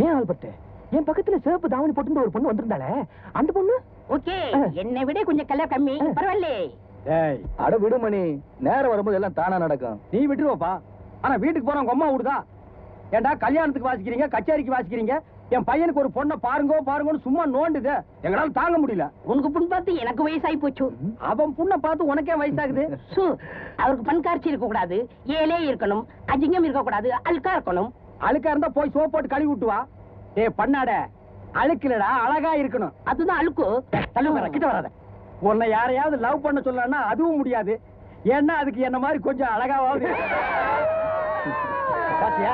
ஏன் ஆல்பர்ட், என் பக்கத்துல சிவப்பு தாவணி போட்டு ஒரு பொண்ணு வந்திருந்தாளே, அந்த பொண்ணு ஓகே. என்னை விட கொஞ்சம் கல்ல கம்மி, பரவாயில்ல. ஏய் அட விடு மணி, நேரம் வரும்போது எல்லாம் தானா நடக்கும். நீ விட்டுருவப்பா. ஆனா வீட்டுக்கு போனா உங்க அம்மா விடுதா? ஏண்டா கல்யாணத்துக்கு வாசிக்கிறீங்க, கச்சேரிக்கு வாசிக்கிறீங்க, என் பையனுக்கு ஒரு பொண்ணை பாருங்க பாருங்கன்னு சும்மா நோண்டுது. எங்களால தாங்க முடியல. உனக்கு புண் பார்த்து எனக்கு வயசாகி போச்சு. அவன் புண்ணை பார்த்து உனக்கே வயசாகுது. அவருக்கு பண் காட்சி இருக்க கூடாது, ஏழே இருக்கணும், அஜிங்கம் இருக்க கூடாது, அழுக்கா இருக்கணும். அழுக்கா இருந்தா போய் சோப் போட்டு கழுவி விட்டுவா. ஏ பண்ணாட, அழுக்கலடா அழகா இருக்கணும். அதுதான் அழுக்கு. கிட்ட வராத. உன்னை யாரையாவது லவ் பண்ண சொல்லனா அதுவும் முடியாது. ஏன்னா அதுக்கு என்ன மாதிரி கொஞ்சம் அழகாவது. பாத்தியா,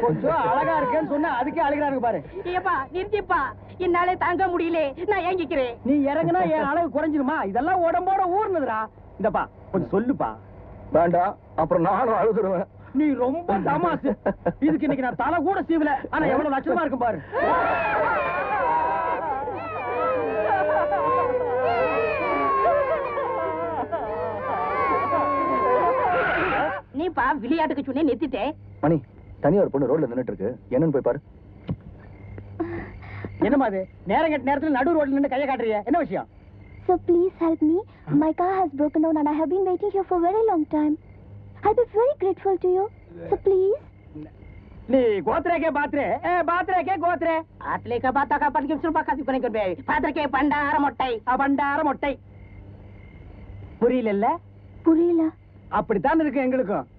கொஞ்சம் அழகா இருக்கேன்னு சொன்னா அதுக்கே அழகாரு பாரு. ஏப்பா நிறுத்திப்பா, என்னாலே தாங்க முடியல, நான் ஏங்கிக்கிறேன். நீ இறங்குனா என் அளவு குறைஞ்சிருமா? இதெல்லாம் உடம்போட ஊர்னதுடா. இந்தப்பா கொஞ்சம் சொல்லுப்பா. வேண்டாம், அப்புறம் நானும் அழுதுருவேன். நீ ரொம்ப தமாசு. இதுக்கு இன்னைக்கு நான் தலை கூட சீவல. ஆனா எவ்வளவு லட்சணமா இருக்கும் பாரு. நீப்பா விளையாட்டுக்கு சொன்னே நிறுத்திட்டே. மணி, தனியா ஒரு பொண்ணு ரோட்ல நின்னுட்டு இருக்கு, என்னன்னு போய் பாரு. என்னமா அது நேரம் கெட்ட நேரத்துல நடு ரோட்ல நின்னு கைய காட்டுறிய, என்ன விஷயம்? So please help me. My car has broken down and I have been waiting here for a very long time. I'll be very grateful to you. So please. நீ கோத்ரே கே பாத்ரே, பாத்ரே கே கோத்ரே. ஆத்லே கே பாத்தா கா பன்கி சுருபா Kashi கொனை கொன்பே. பாத்ரே K Bandara மொட்டை. பண்டார மொட்டை. புரியல? புரியல. அப்படித்தான் இருக்கு எங்களுக்கும்.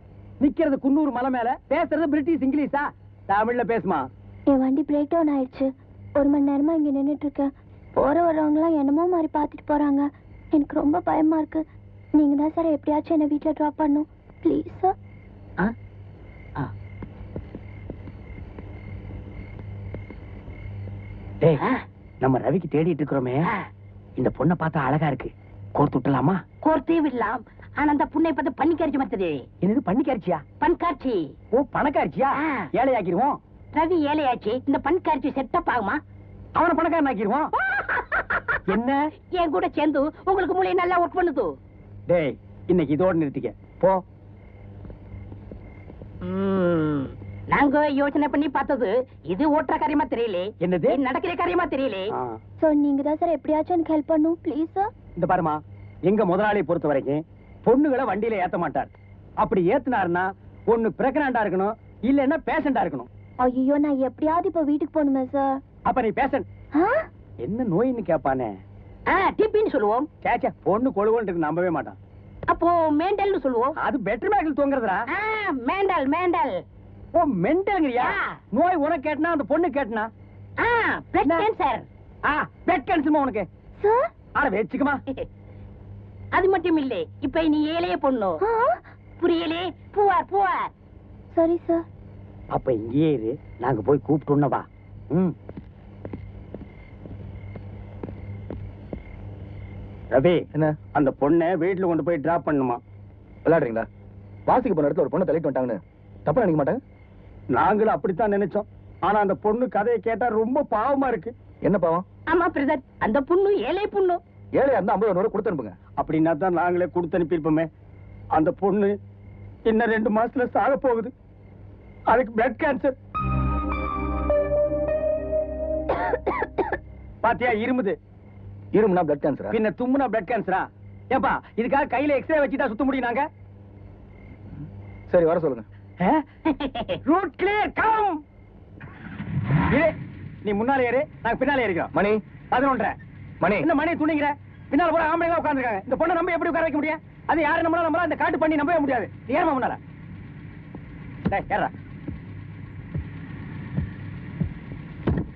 நிக்கிறது குன்னூர் மலை மேல, பேசுறது பிரிட்டிஷ் இங்கிலீஷா? தமிழ்ல பேசுமா. என் வண்டி பிரேக் டவுன் ஆயிடுச்சு. 1 மணி நேரமா இங்க நின்னுட்டு இருக்கேன். போற வரவங்க எல்லாம் என்னமோ மாதிரி பாத்துட்டு போறாங்க. எனக்கு ரொம்ப பயமா இருக்கு. நீங்க தான் சார் எப்படியாச்சும் என்ன வீட்டுல டிராப் பண்ணும் ப்ளீஸ் சார். டேய், நம்ம ரவிக்கு தேடிட்டு இருக்கிறோமே, இந்த பொண்ணை பார்த்தா அழகா இருக்கு, கோர்த்து விட்டலாமா? கோர்த்தே விடலாம். ஆனா அந்த புண்ணை பார்த்து பண்ணிக்காரிச்சு மத்தது. என்னது பண்ணிக்காரிச்சியா? பண்காட்சி. ஓ பணக்காரிச்சியா? ஏழையாக்கிடுவோம். ரவி ஏழையாச்சு, இந்த பண்காட்சி செட்டப் ஆகுமா? அவனை பணக்காரன் ஆக்கிடுவோம். என்ன என் கூட சேர்ந்து உங்களுக்கு மூளை நல்லா ஒர்க் பண்ணுது. டேய், இன்னைக்கு இதோட நிறுத்திக்க போ. நாங்க யோசனை பண்ணி பார்த்தது இது ஓட்டுற காரியமா தெரியல. என்னது நடக்கிற காரியமா தெரியல. சோ நீங்க தான் சார் எப்படியாச்சும் எனக்கு ஹெல்ப் பண்ணும் ப்ளீஸ் சார். இந்த பாருமா, எங்க முதலாளியை பொறுத்த வரைக்கும் பொண்ணுகளை வண்டியில ஏத்த மாட்டார். அப்படி ஏத்துனாருன்னா ஒண்ணு பிரெக்னண்டா இருக்கணும், இல்லன்னா பேஷண்டா இருக்கணும். ஐயோ, நான் எப்படியாவது இப்ப வீட்டுக்கு போகணுமே சார். அப்ப நீ பேஷண்ட். என்ன நோயின்னு கேட்பானே. டிபின்னு சொல்லுவோம். சேச்சா, பொண்ணு கொழுவோன்னு நம்பவே மாட்டான். அப்போ மேண்டல்னு சொல்லுவோம். அது பெட்டர் மேக்கல் தூங்குறதுடா. Mental mental. ஓ மெண்டல்ங்கறியா? நோய் உனக்கு கேட்டனா அந்த பொண்ணு கேட்டனா? Blood cancer. பிளட் கேன்சர்மா உனக்கு? சார் அட வெச்சுக்குமா. அது மட்டும் இல்ல, இப்ப நீ ஏழைய பொண்ணு. புரியலே? புவார் புவார். சரி சார். அப்ப இங்கேயே இரு, நாங்க போய் கூப்பிட்டோம்னா வா. ரவி, என்ன அந்த பொண்ணை வீட்டுல கொண்டு போய் டிராப் பண்ணுமா? விளையாடுறீங்களா? வாசிக்கு போன இடத்துல ஒரு பொண்ணை தள்ளிட்டு வந்துட்டாங்கன்னு தப்பா நினைக்க மாட்டாங்க? நாங்களும் அப்படித்தான் நினைச்சோம். ஆனா அந்த பொண்ணு கதையை கேட்டா ரொம்ப பாவமா இருக்கு. என்ன பாவம்? ஆமா பிரதர், அந்த பொண்ணு ஏழை பொண்ணு. ஏழையா இருந்தா 50 கொடுத்து அனுப்புங்க. அப்படின்னா தான் நாங்களே கொடுத்து அனுப்பியிருப்போமே. அந்த பொண்ணு இன்னும் 2 மாசத்துல சாக போகுது. அதுக்கு பிளட் கேன்சர். பாத்தியா, இருமுது. இருமுனா பிளட் கேன்சரா? பின்ன தும்முனா பிளட் கேன்சரா? ஏப்பா, இதுக்காக கையில எக்ஸ்ரே வச்சுட்டா சுத்த முடியும் நாங்க? சரி, வர சொல்லுங்க. Route clear, come. நீ முன்னால ஏறு, நாங்க பின்னால ஏறிக்கிறோம். மணி 11:30. மணி என்ன மணி துணிங்கிற? பின்னால போற ஆம்பளைங்க உட்கார்ந்திருக்காங்க. இந்த பொண்ணை நம்ப எப்படி உட்கார வைக்க முடியும்? அது யாரை நம்மளால இந்த காட்டு பண்ணி நம்பவே முடியாது. ஏறமா முன்னால. டேய் ஏறா.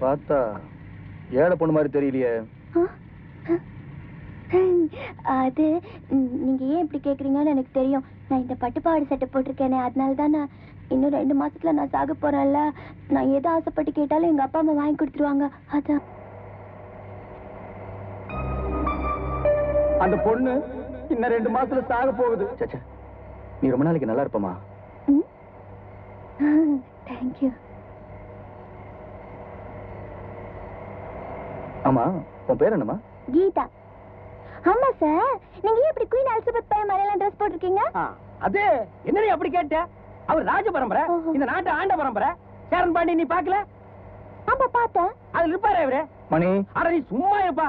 பார்த்தா ஏழை பொண்ணு மாதிரி தெரியலையே. அது நீங்க ஏன் இப்படி கேக்குறீங்கன்னு எனக்கு தெரியும். நான் இந்த பட்டுப்பாவாடை சட்டை போட்டிருக்கேனே, அதனால தான் நான் இன்னும் 2 மாசத்துல நான் சாக போறேன்ல. நான் எதை ஆசைப்பட்டு கேட்டாலும் எங்க அப்பா அம்மா வாங்கி கொடுத்துருவாங்க. அதான் அந்த பொண்ணு இன்னும் 2 மாசத்துல சாக போகுது. சச்சா, நீ ரொம்ப நாளைக்கு நல்லா இருப்பமா. தேங்க்யூ. ஆமா, உன் பேர் என்னமா? கீதா. ஆமா சார், நீங்க ஏன் இப்படி குயின் எலிசபெத் பையன் மாதிரிலாம் ட்ரெஸ் போட்டிருக்கீங்க? அது என்ன அப்படி கேட்ட? அவர் ராஜ பரம்பரை, இந்த நாட்டு ஆண்ட பரம்பரை. சேரன் பாண்டி நீ பாக்கல? ஆமா பார்த்தேன். அதுல இருப்பாரு இவரு. மணி அட நீ சும்மா இருப்பா.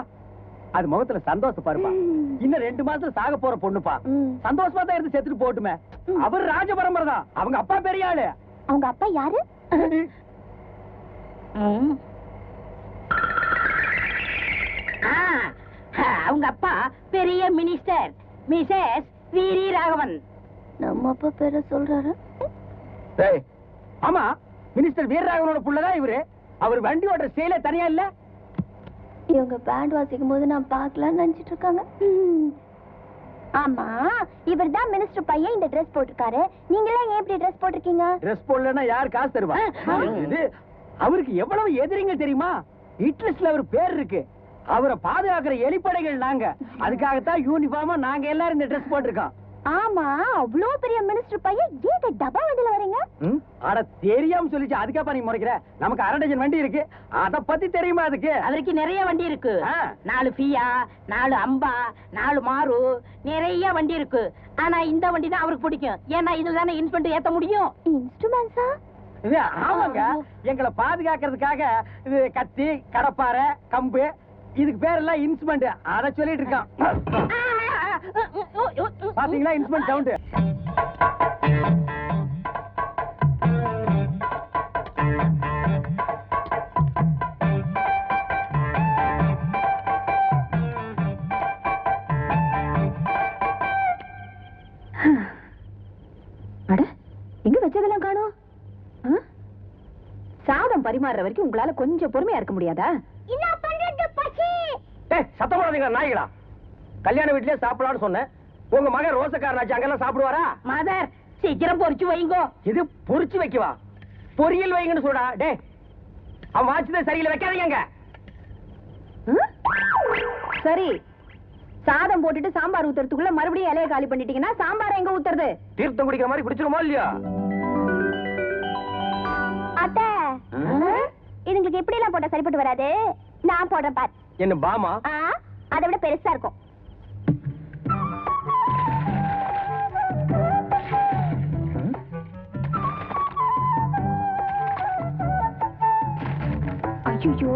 அது முகத்துல சந்தோஷம் பாருப்பா. இன்னும் 2 மாசத்துல சாக போற பொண்ணுப்பா. சந்தோஷமா தான் இருந்து செத்துட்டு போட்டுமே. அவர் ராஜ பரம்பரை தான். அவங்க அப்பா பெரிய ஆளு. அவங்க அப்பா யாரு? அவங்க அப்பா பெரிய மினிஸ்டர் மிஸ்ஸஸ் வீரி ராகவன். நம்ம அப்பா பேரை சொல்றாரு. டேய் ஆமா, மினிஸ்டர் வீரராகவனோட புள்ளதான் இவரு. அவர் வண்டி ஓட்டுற ஸ்டைலே தனியா இல்ல. இவங்க பேண்ட் வாசிக்கும் போது நான் பார்க்கலாம்னு நினைச்சிட்டு இருக்காங்க. ஆமா, இவர் தான் மினிஸ்டர் பையன் இந்த ட்ரெஸ் போட்டிருக்காரு. நீங்களே ஏன் இப்படி ட்ரெஸ் போட்டிருக்கீங்க? ட்ரெஸ் போடலன்னா யார் காசு தருவா? இது அவருக்கு எவ்வளவு எதிரிங்க தெரியுமா? ஹிட்லிஸ்ட்ல அவர் பேர் இருக்கு. அவரை பாதுகாக்கிற எலிப்படைகள் நாங்க. அதுக்காகத்தான் யூனிஃபார்மா நாங்க எல்லாரும் இந்த ட்ரெஸ் போட்டிருக்கோம். ஆமா, அவ்வளோ பெரிய மினிஸ்டர் பையன் ஏன் டப்பா வண்டியில வரீங்க? அட தெரியாம சொல்லிச்சு. அதுக்காப்பா நீ முறைக்கிற? நமக்கு 1/2 டஜன் வண்டி இருக்கு. அத பத்தி தெரியுமா அதுக்கு? அதற்கு நிறைய வண்டி இருக்கு. 4 ஃபியா, 4 அம்பா, 4 மாரு, நிறைய வண்டி இருக்கு. ஆனா இந்த வண்டி தான் அவருக்கு பிடிக்கும். ஏன்னா இதுதானே இன்ஸ்ட்ருமெண்ட் ஏத்த முடியும். இன்ஸ்ட்ருமெண்ட்ஸா? இது ஆமாங்க. எங்களை பாதுகாக்கிறதுக்காக இது கத்தி, கடப்பாரை, கம்பு, இதுக்கு பேர் எல்லாம் இன்ஸ்ட்ருமெண்ட். அத சொல்லிட்டு இருக்கான். பாத்தீங்களா இன்ஸ்ட்ருமெண்ட் சவுண்ட்? அட, எங்க வச்சதெல்லாம் காணோம்? சாதம் பரிமாறுற வரைக்கும் உங்களால கொஞ்சம் பொறுமையா இருக்க முடியாதா? என்ன பண்றது பசி? ஏய், சத்தம் போடாதீங்க நாய்களா. கல்யாண வீட்லயே சாப்பிடலாம்னு சொன்னேன். உங்க மகன் ரோசக்காரனாச்சு, அங்கெல்லாம் சாப்பிடுவாரா? மதர், சீக்கிரம் பொரிச்சு வைங்கோ. இது பொரிச்சு வைக்கவா? பொரியல் வைங்கன்னு சொல்றா. டே, அவன் வாட்சதே சரியில்லை, வைக்காதீங்க. சரி, சாதம் போட்டுட்டு சாம்பார் ஊத்துறதுக்குள்ள மறுபடியும் இலைய காலி பண்ணிட்டீங்கன்னா சாம்பார் எங்க ஊத்துறது? தீர்த்தம் குடிக்கிற மாதிரி குடிச்சிருமோ இல்லையா? அத்தை, இதுங்களுக்கு எப்படி எல்லாம் போட்டா சரிப்பட்டு வராது. நான் போடுறேன் பார். என்ன பாமா? அதை விட பெருசா இருக்கும். ஐயோ,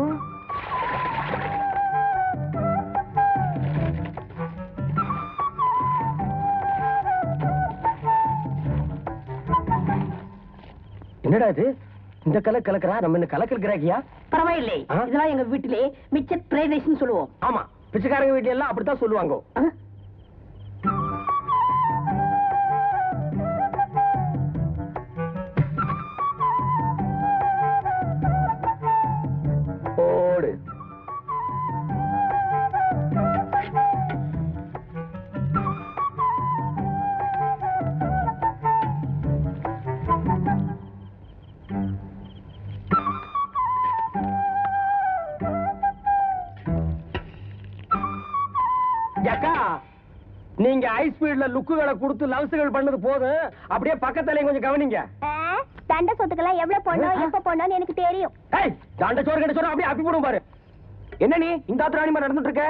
என்னடா இது? இந்த கலக்கிறா, நம்ம என்ன கலக்கிறியா? பரவாயில்லை. இதெல்லாம் எங்க வீட்டிலே மிச்சர் ஃப்ரைட் ரைஸ்னு சொல்லுவோம். ஆமா, பிச்சைக்காரங்க வீட்டுல எல்லாம் அப்படித்தான் சொல்லுவாங்க. ஓடு. அக்கா, நீங்க ஹை ஸ்பீட்ல லுக்குகளை கொடுத்து லவ்ஸ்கள் பண்ணது போதும். அப்படியே பக்கத்துல கொஞ்சம் கவனிங்க. தண்டை சொத்துக்கெல்லாம் எவ்வளவு போடணும், எப்ப போடணும்னு எனக்கு தெரியும். தண்டை சோறு கிட்ட சோறு அப்படியே அப்பி போடும் பாரு. என்ன நீ இந்த ராணி மாதிரி நடந்துட்டு இருக்க?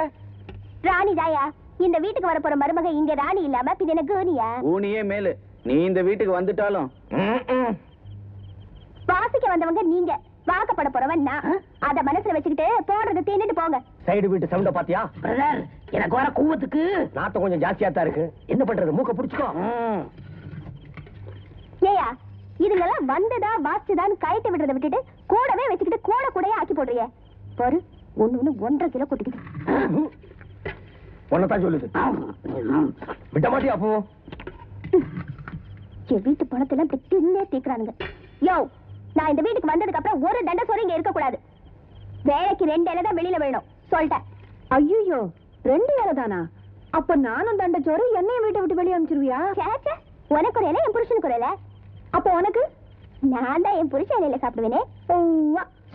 ராணி தாயா, இந்த வீட்டுக்கு வர போற மருமக இங்க ராணி இல்லாம பின்ன என்ன கூனியா? ஊனியே மேலு. நீ இந்த வீட்டுக்கு வந்துட்டாலும் வாசிக்க வந்தவங்க நீங்க, வாக்கப்பட போறவன் நான். அத மனசுல வச்சுக்கிட்டு போடுறது தின்னுட்டு போங்க. சைடு வீட்டு சவுண்ட பாத்தியா? பிரதர், எனக்கு வர கூவத்துக்கு நாத்தம் கொஞ்சம் ஜாஸ்தியா தான் இருக்கு. என்ன பண்றது? மூக்க புடிச்சுக்கோ. ஏயா, இதுங்கெல்லாம் வந்ததா வாச்சுதான்னு கயத்தை விடுறத விட்டுட்டு கூடவே வச்சுக்கிட்டு கூட கூடயே ஆக்கி போடுறிய பாரு. ஒண்ணு 1.5 கிலோ கொட்டிக்கிட்டு ஒன்னதான் சொல்லுது. விட்ட மாட்டியா? அப்போ என் வீட்டு பணத்தெல்லாம் இப்படி தின்னே தீக்குறானுங்க. யோ, நான் இந்த வீட்டுக்கு வந்ததுக்கு அப்புறம் ஒரு தண்டை சோறு இங்க இருக்க கூடாது. வேலைக்கு 2 இலை தான் வெளியில வேணும் சொல்லிட்டேன். ஐயோ, 2 இலை தானா? அப்ப நானும் தண்டை சோறு என்னையும் வீட்டை விட்டு வெளியே அனுப்பிச்சிருவியா? உனக்கு ஒரு இலை, என் புருஷனுக்கு ஒரு இலை. அப்ப உனக்கு? நான் தான் என் புருஷன் இலையில சாப்பிடுவேனே.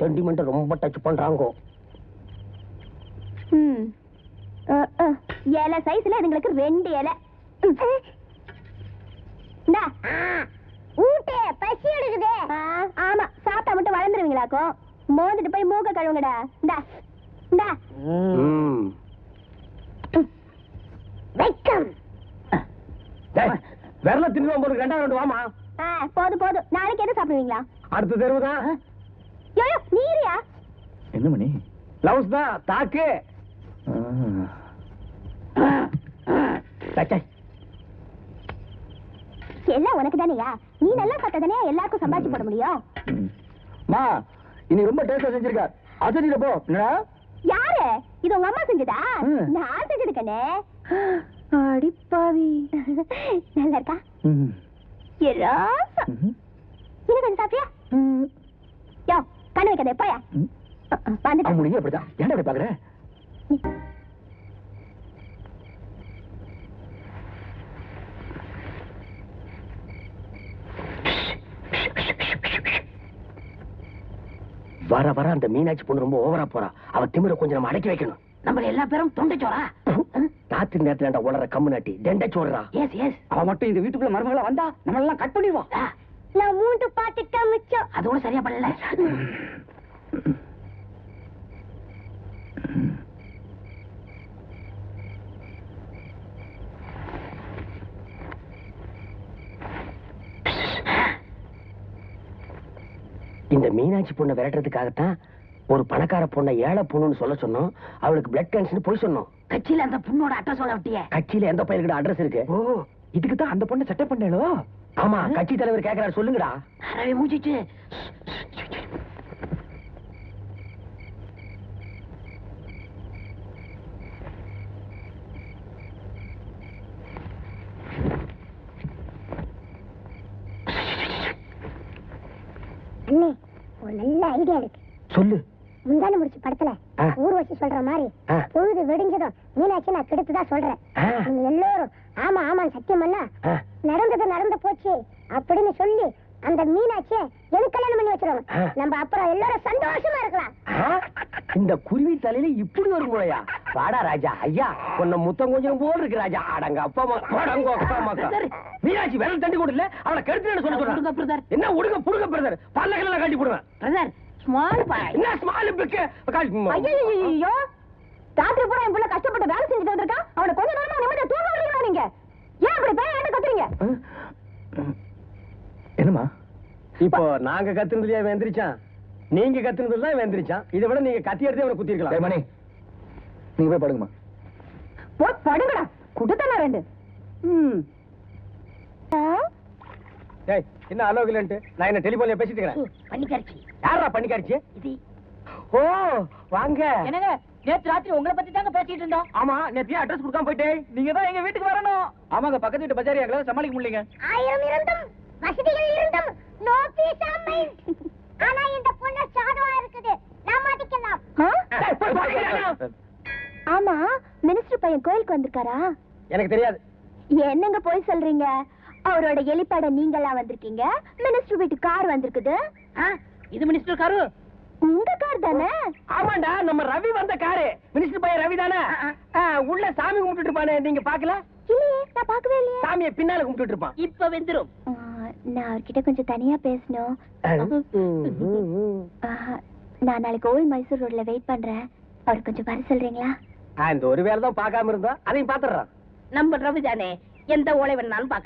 சென்டிமெண்ட் ரொம்ப டச் பண்றாங்க. இலை சைஸ்ல இதுங்களுக்கு 2 இலை. ஊட்டே, பசி எடுக்குதே. ஆமா, சாப்பிட்டா மட்டும் வளர்ந்துருவீங்களாக்கோ. மோந்துட்டு போய் மூக்க கழுவுங்கடா. இந்தா இந்தா. வெக்கம். விரல தின்னு போது 2வது வாமா. போதும் போதும். நாளைக்கு எது சாப்பிடுவீங்களா? அடுத்த தெருவுதான். நீரியா? என்ன மணி? லவ்ஸ் தான் தாக்கு. எல்லாம் உனக்கு தானேயா? நீ நல்லா பார்த்ததானே எல்லாருக்கும் சம்பாதிச்சு போட முடியும். மா இனி ரொம்ப டேஸ்டா செஞ்சிருக்கா. அசதியில போ. யாரு? இது உங்க அம்மா செஞ்சதா? நான் செஞ்சது கண்ணே. அடிப்பாவி. நல்லா இருக்கா? இன்னும் கொஞ்சம் சாப்பிட்டியா? யோ கண்ணு வைக்காத போயா. வந்துட்டா முடியும். அப்படிதான் ஏன்டா அப்படி பாக்குற? வர வர அந்த மீனாட்சி பொண்ணு ரொம்ப ஓவரா போறா. அவ திமிர கொஞ்சம் நம்ம அடக்கி வைக்கணும். நம்ம எல்லா பேரும் தொண்டைச்சோரா. ராத்திரி நேரத்துல உளற கம்மு நாட்டி டெண்டை சோடுறா. S S. அவ மட்டும் இந்த வீட்டுக்குள்ள மருமகளா வந்தா நம்ம எல்லாம் கட் பண்ணிடுவா. நான் மூண்டு பாத்துட்டா மிச்சம். அதோட சரியா பண்ணல. இந்த மீனாட்சி பொண்ணை விரட்டுறதுக்காகத்தான் ஒரு பணக்கார பொண்ணை ஏழை பொண்ணுன்னு சொல்ல சொன்னோம். அவளுக்கு பிளட் கேன்சர் போய் சொன்னோம். கட்சியில அந்த பொண்ணோட அட்ரஸ் சொல்ல விட்டியே. கட்சியில எந்த பையன்கிட்ட அட்ரஸ் இருக்கு? ஓ இதுக்கு தான் அந்த பொண்ணை செட்டப் பண்ணேளோ? ஆமா கட்சி தலைவர் கேக்குறாரு, சொல்லுங்கடா. அரவே மூச்சிச்சு. அண்ணே ஒரு நல்ல ஐடியா இருக்கு. சொல்லு. முந்தான முடிச்சு படத்துல ஊர்வசி சொல்ற மாதிரி பொழுது வெடிஞ்சதும் மீனாட்சி நான் கெடுத்துதான் சொல்றேன். நீங்க எல்லாரும் ஆமா ஆமான்னு சத்தியம் பண்ணா நடந்தது நடந்து போச்சு அப்படின்னு சொல்லி அந்த மீனாட்சியை எனக்கு கல்யாணம் பண்ணி வச்சிருவோம். நம்ம அப்புறம் எல்லாரும் சந்தோஷமா இருக்கலாம். இந்த குருவி தலையில இப்படி ஒரு முறையா? வாடா ராஜா. ஐயா உன்னை முத்தம் கொஞ்சம் போல் இருக்கு ராஜா. அடங்க அப்பா மீனாட்சி விரல் தண்டி கூட இல்ல அவளை கெடுத்து சொல்ல சொல்றேன். என்ன உடுங்க புடுங்க பிரதர். பல்லக்கெல்லாம் காட்டி போடுவேன் பிரதர். Small boy. என்ன ஸ்மால் பிக்கு? ஐயோ ராத்திரி பூரா என் பிள்ளை கஷ்டப்பட்டு வேலை செஞ்சுட்டு வந்திருக்கான். அவனை கொஞ்ச நேரமா நிம்மதியா தூங்க விடுறீங்களா நீங்க? ஏன் அப்படி பேர் என்ன கத்துறீங்க? என்னமா இப்போ நாங்க கத்துனதுலயே வெந்திரிச்சான், நீங்க கத்துனதுல வெந்திரிச்சான். இதை விட நீங்க கத்தி எடுத்து அவனை குத்தி இருக்கலாம். மணி நீங்க போய் படுங்கம்மா. போய் படுங்கடா. குடுத்தல ரெண்டு. ஏய் என்ன அலோகிலன்ட்டு நான் என்ன டெலிபோன்ல பேசிட்டு இருக்கேன். பண்ணிக்காரிச்சி. யாரா பண்ணிக்காரிச்சி? இது. ஓ வாங்க. என்னங்க நேத்து ராத்திரி உங்களை பத்தி தாங்க பேசிட்டு இருந்தோம். ஆமா நேத்து அட்ரஸ் கொடுக்காம போயிட்டேன். நீங்க தான் எங்க வீட்டுக்கு வரணும். ஆமாங்க பக்கத்து வீட்டு பஜாரி எங்களால சமாளிக்க முடியலங்க. ஆயிரம் இருந்தும் வசதிகள் இருந்தும் நோ பீஸ் ஆஃப் மைண்ட். ஆனா இந்த பொண்ணு சாதுவா இருக்குது. நாம அடிக்கலாம். ஆமா மினிஸ்டர் பையன் கோயிலுக்கு வந்திருக்காரா? எனக்கு தெரியாது. என்னங்க போய் சொல்றீங்க? அவரோட எலிப்பட நீங்களா வந்திருக்கீங்க. மினிஸ்டர் வீட்டு கார் வந்திருக்குது. இது மினிஸ்டர் காரு. உங்க கார் தானே? ஆமாண்டா நம்ம ரவி வந்த காரு. மினிஸ்டர் பையன் ரவி தானே? உள்ள சாமி கும்பிட்டு இருப்பானே, நீங்க பாக்கல? இல்லையே நான் பார்க்கவே இல்லையே. சாமியை பின்னால கும்பிட்டு இருப்பான். இப்ப வெந்துரும். நான் அவர்கிட்ட கொஞ்சம் தனியா பேசணும். நான் நாளைக்கு ஓல்ட் மைசூர் ரோட்ல வெயிட் பண்றேன். அவர் கொஞ்சம் வர சொல்றீங்களா? இந்த ஒரு வேலை தான் பார்க்காம இருந்தோம், அதையும் பாத்துறேன். நம்ம ரவி தானே, எந்த ஓலை வேணாலும்